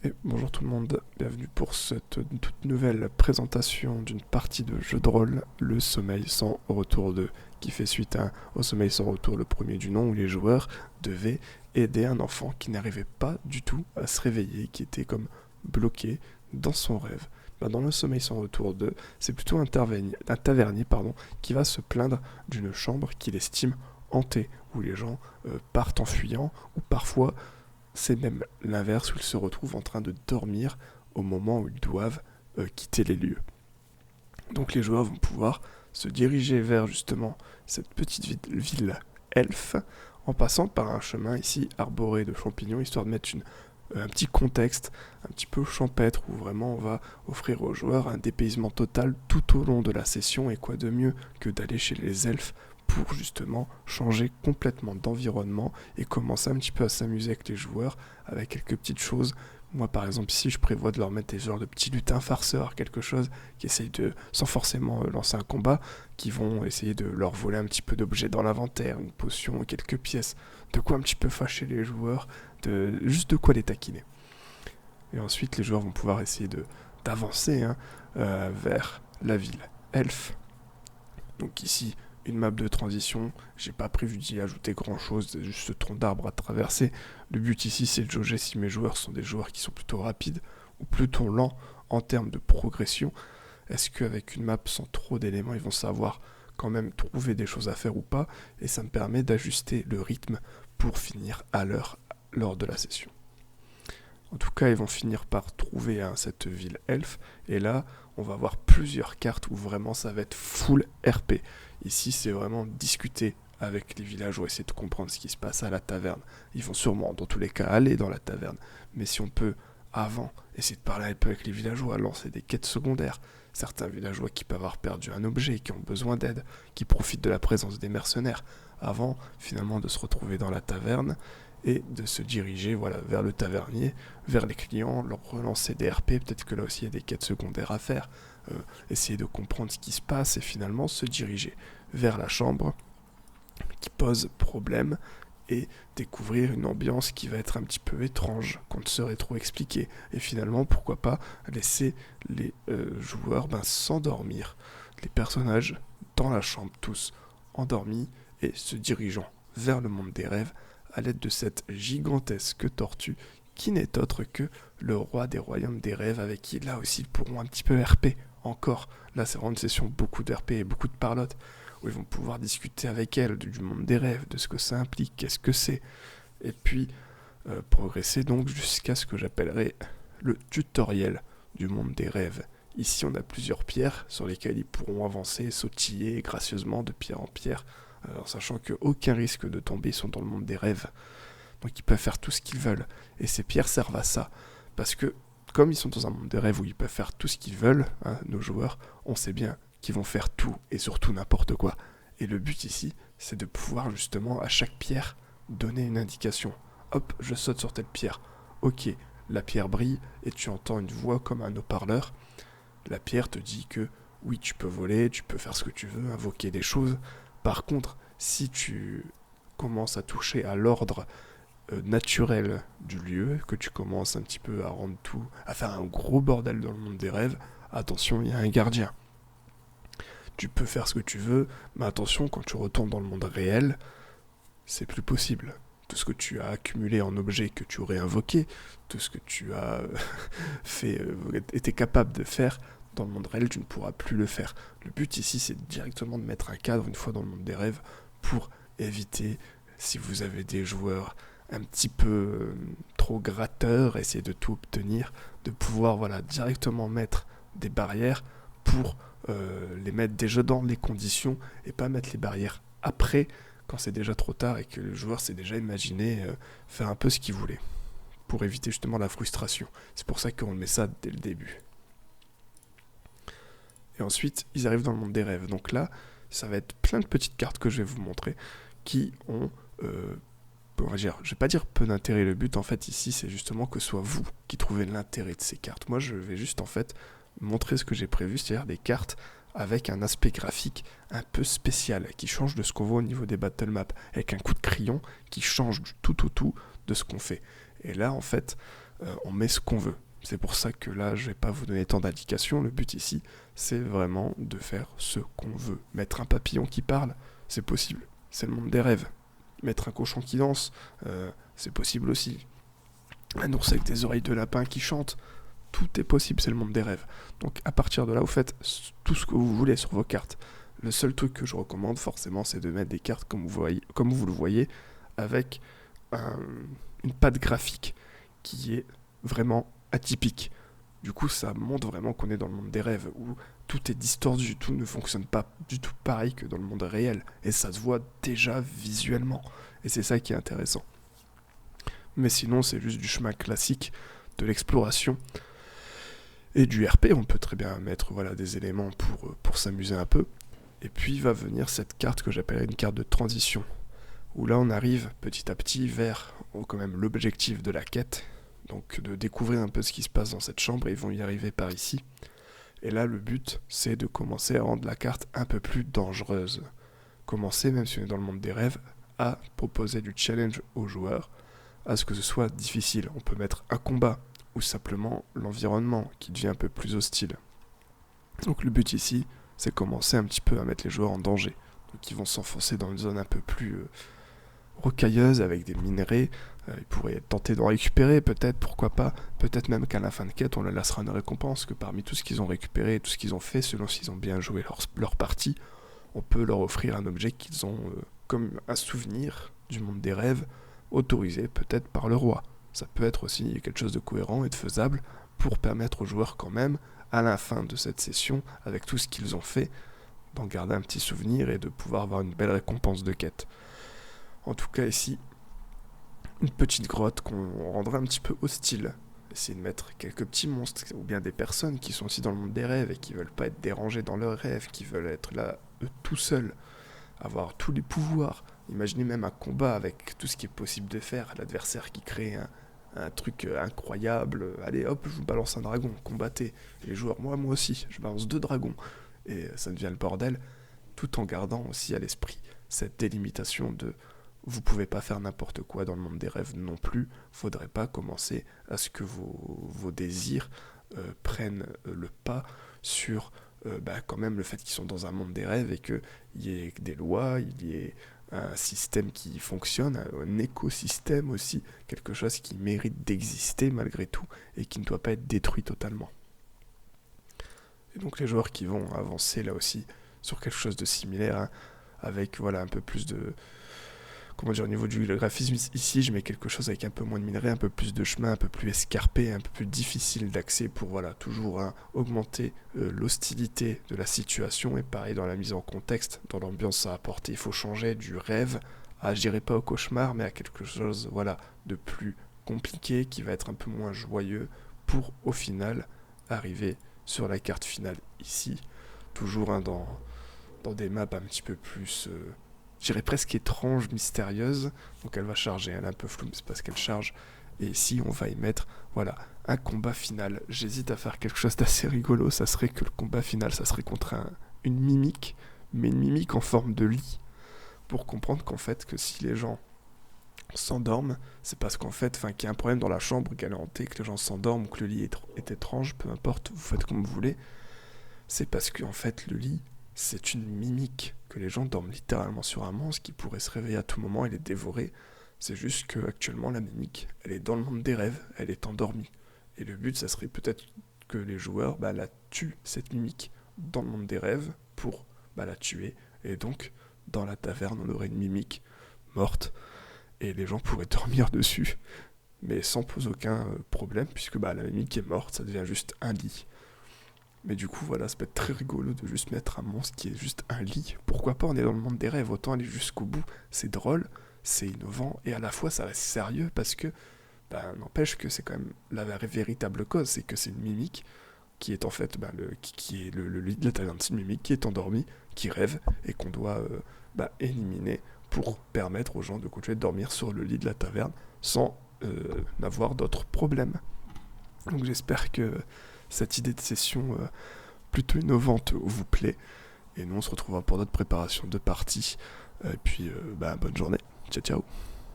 Et bonjour tout le monde, bienvenue pour cette toute nouvelle présentation d'une partie de jeu de rôle, Le Sommeil sans retour 2, qui fait suite au Sommeil sans retour, le premier du nom, où les joueurs devaient aider un enfant qui n'arrivait pas du tout à se réveiller, qui était comme bloqué dans son rêve. Dans Le Sommeil sans retour 2, c'est plutôt un tavernier qui va se plaindre d'une chambre qu'il estime hantée, où les gens partent en fuyant, ou parfois c'est même l'inverse où ils se retrouvent en train de dormir au moment où ils doivent quitter les lieux. Donc les joueurs vont pouvoir se diriger vers justement cette petite ville elfe en passant par un chemin ici arboré de champignons, histoire de mettre un petit contexte un petit peu champêtre où vraiment on va offrir aux joueurs un dépaysement total tout au long de la session. Et quoi de mieux que d'aller chez les elfes pour justement changer complètement d'environnement et commencer un petit peu à s'amuser avec les joueurs avec quelques petites choses. Moi par exemple ici je prévois de leur mettre des genres de petits lutins farceurs, quelque chose qui essaye de, sans forcément lancer un combat, qui vont essayer de leur voler un petit peu d'objets dans l'inventaire, une potion, quelques pièces, de quoi un petit peu fâcher les joueurs, juste de quoi les taquiner. Et ensuite les joueurs vont pouvoir essayer d'avancer vers la ville elfe. Donc ici, une map de transition, j'ai pas prévu d'y ajouter grand chose, c'est juste ce tronc d'arbre à traverser. Le but ici c'est de jauger si mes joueurs sont des joueurs qui sont plutôt rapides ou plutôt lents en termes de progression. Est-ce qu'avec une map sans trop d'éléments, ils vont savoir quand même trouver des choses à faire ou pas, et ça me permet d'ajuster le rythme pour finir à l'heure lors de la session. En tout cas, ils vont finir par trouver cette ville elfe. Et là, on va avoir plusieurs cartes où vraiment ça va être full RP. Ici, c'est vraiment discuter avec les villageois, essayer de comprendre ce qui se passe à la taverne. Ils vont sûrement, dans tous les cas, aller dans la taverne. Mais si on peut, avant, essayer de parler un peu avec les villageois, lancer des quêtes secondaires. Certains villageois qui peuvent avoir perdu un objet, qui ont besoin d'aide, qui profitent de la présence des mercenaires, avant finalement de se retrouver dans la taverne et de se diriger vers le tavernier, vers les clients, leur relancer des RP, peut-être que là aussi il y a des quêtes secondaires à faire, essayer de comprendre ce qui se passe et finalement se diriger vers la chambre qui pose problème et découvrir une ambiance qui va être un petit peu étrange, qu'on ne saurait trop expliquer. Et finalement, pourquoi pas laisser les joueurs s'endormir, les personnages dans la chambre, tous endormis et se dirigeant vers le monde des rêves à l'aide de cette gigantesque tortue qui n'est autre que le roi des royaumes des rêves, avec qui là aussi ils pourront un petit peu RP encore. Là c'est vraiment une session beaucoup de RP et beaucoup de parlotte, où ils vont pouvoir discuter avec elle du monde des rêves, de ce que ça implique, qu'est-ce que c'est, et puis progresser donc jusqu'à ce que j'appellerai le tutoriel du monde des rêves. Ici on a plusieurs pierres sur lesquelles ils pourront avancer, sautiller gracieusement de pierre en pierre, en sachant qu'aucun risque de tomber, ils sont dans le monde des rêves. Donc ils peuvent faire tout ce qu'ils veulent. Et ces pierres servent à ça. Parce que, comme ils sont dans un monde de rêve où ils peuvent faire tout ce qu'ils veulent, nos joueurs, on sait bien qu'ils vont faire tout et surtout n'importe quoi. Et le but ici, c'est de pouvoir justement à chaque pierre donner une indication. Hop, je saute sur telle pierre. Ok, la pierre brille et tu entends une voix comme un haut-parleur. La pierre te dit que oui, tu peux voler, tu peux faire ce que tu veux, invoquer des choses. Par contre, si tu commences à toucher à l'ordre naturel du lieu, que tu commences un petit peu à rendre tout, à faire un gros bordel dans le monde des rêves, attention, il y a un gardien. Tu peux faire ce que tu veux, mais attention, quand tu retournes dans le monde réel, c'est plus possible. Tout ce que tu as accumulé en objets que tu aurais invoqué, tout ce que tu as été capable de faire dans le monde réel, tu ne pourras plus le faire. Le but ici, c'est directement de mettre un cadre une fois dans le monde des rêves pour éviter, si vous avez des joueurs un petit peu trop gratteurs, essayer de tout obtenir, de pouvoir directement mettre des barrières pour les mettre déjà dans les conditions et pas mettre les barrières après quand c'est déjà trop tard et que le joueur s'est déjà imaginé faire un peu ce qu'il voulait pour éviter justement la frustration. C'est pour ça qu'on met ça dès le début. Et ensuite, ils arrivent dans le monde des rêves. Donc là, ça va être plein de petites cartes que je vais vous montrer qui ont, je vais pas dire peu d'intérêt. Le but, en fait, ici, c'est justement que ce soit vous qui trouvez l'intérêt de ces cartes. Moi, je vais juste, en fait, montrer ce que j'ai prévu, c'est-à-dire des cartes avec un aspect graphique un peu spécial, qui change de ce qu'on voit au niveau des battle maps, avec un coup de crayon qui change du tout au tout de ce qu'on fait. Et là, en fait, on met ce qu'on veut. C'est pour ça que là, je vais pas vous donner tant d'indications. Le but ici, c'est vraiment de faire ce qu'on veut. Mettre un papillon qui parle, c'est possible. C'est le monde des rêves. Mettre un cochon qui danse, c'est possible aussi. Un ours avec des oreilles de lapin qui chante, tout est possible, c'est le monde des rêves. Donc à partir de là, vous faites tout ce que vous voulez sur vos cartes. Le seul truc que je recommande forcément, c'est de mettre des cartes comme vous le voyez, avec une patte graphique qui est vraiment atypique. Du coup, ça montre vraiment qu'on est dans le monde des rêves, où tout est distordu, tout ne fonctionne pas du tout pareil que dans le monde réel. Et ça se voit déjà visuellement. Et c'est ça qui est intéressant. Mais sinon, c'est juste du chemin classique de l'exploration et du RP. On peut très bien mettre des éléments pour s'amuser un peu. Et puis va venir cette carte que j'appellerais une carte de transition, où là on arrive petit à petit vers quand même l'objectif de la quête, donc de découvrir un peu ce qui se passe dans cette chambre, et ils vont y arriver par ici. Et là le but c'est de commencer à rendre la carte un peu plus dangereuse. Commencer, même si on est dans le monde des rêves, à proposer du challenge aux joueurs, à ce que ce soit difficile. On peut mettre un combat, ou simplement l'environnement qui devient un peu plus hostile. Donc le but ici, c'est commencer un petit peu à mettre les joueurs en danger. Donc ils vont s'enfoncer dans une zone un peu plus rocailleuse avec des minerais. Ils pourraient tenter d'en récupérer, peut-être, pourquoi pas. Peut-être même qu'à la fin de quête, on leur laissera une récompense, que parmi tout ce qu'ils ont récupéré, tout ce qu'ils ont fait, selon s'ils ont bien joué leur partie, on peut leur offrir un objet qu'ils ont comme un souvenir du monde des rêves, autorisé peut-être par le roi. Ça peut être aussi quelque chose de cohérent et de faisable pour permettre aux joueurs quand même, à la fin de cette session, avec tout ce qu'ils ont fait, d'en garder un petit souvenir et de pouvoir avoir une belle récompense de quête. En tout cas ici, une petite grotte qu'on rendrait un petit peu hostile. Essayer de mettre quelques petits monstres, ou bien des personnes qui sont aussi dans le monde des rêves et qui veulent pas être dérangées dans leurs rêves, qui veulent être là, eux, tout seuls, avoir tous les pouvoirs. Imaginez même un combat avec tout ce qui est possible de faire, l'adversaire qui crée un truc incroyable, allez hop, je vous balance un dragon, combattez. Et les joueurs, moi aussi, je balance 2 dragons. Et ça devient le bordel, tout en gardant aussi à l'esprit cette délimitation de vous pouvez pas faire n'importe quoi dans le monde des rêves non plus, faudrait pas commencer à ce que vos désirs prennent le pas sur quand même le fait qu'ils sont dans un monde des rêves et qu'il y ait des lois, il y ait un système qui fonctionne, un écosystème aussi, quelque chose qui mérite d'exister malgré tout et qui ne doit pas être détruit totalement. Et donc les joueurs qui vont avancer là aussi sur quelque chose de similaire, hein, avec un peu plus de... Comment dire, au niveau du graphisme, ici je mets quelque chose avec un peu moins de minerais, un peu plus de chemin, un peu plus escarpé, un peu plus difficile d'accès pour toujours augmenter l'hostilité de la situation. Et pareil dans la mise en contexte, dans l'ambiance à apporter, il faut changer du rêve à, je dirais pas au cauchemar, mais à quelque chose de plus compliqué, qui va être un peu moins joyeux, pour au final arriver sur la carte finale ici, toujours dans des maps un petit peu plus... je dirais presque étrange, mystérieuse. Donc elle va charger, elle est un peu floue, mais c'est parce qu'elle charge. Et ici, on va y mettre, un combat final. J'hésite à faire quelque chose d'assez rigolo. Ça serait que le combat final, ça serait contre une mimique, mais une mimique en forme de lit. Pour comprendre qu'en fait, que si les gens s'endorment, c'est parce qu'en fait, qu'il y a un problème dans la chambre, qu'elle est hantée, que les gens s'endorment, ou que le lit est étrange, peu importe, vous faites comme vous voulez. C'est parce qu'en fait, le lit, c'est une mimique, que les gens dorment littéralement sur un monstre qui pourrait se réveiller à tout moment et les dévorer. C'est juste que actuellement la mimique, elle est dans le monde des rêves, elle est endormie. Et le but, ça serait peut-être que les joueurs la tuent, cette mimique, dans le monde des rêves, pour la tuer. Et donc, dans la taverne, on aurait une mimique morte, et les gens pourraient dormir dessus, mais sans poser aucun problème, puisque la mimique est morte, ça devient juste un lit. Mais du coup, ça peut être très rigolo de juste mettre un monstre qui est juste un lit. Pourquoi pas, on est dans le monde des rêves, autant aller jusqu'au bout. C'est drôle, c'est innovant, et à la fois ça reste sérieux parce que, n'empêche que c'est quand même la véritable cause, c'est que c'est une mimique qui est en fait qui est le lit de la taverne, c'est une mimique qui est endormie, qui rêve, et qu'on doit éliminer pour permettre aux gens de continuer de dormir sur le lit de la taverne sans n'avoir d'autres problèmes. Donc j'espère que cette idée de session plutôt innovante vous plaît. Et nous, on se retrouvera pour notre préparation de partie. Et puis, bonne journée. Ciao, ciao.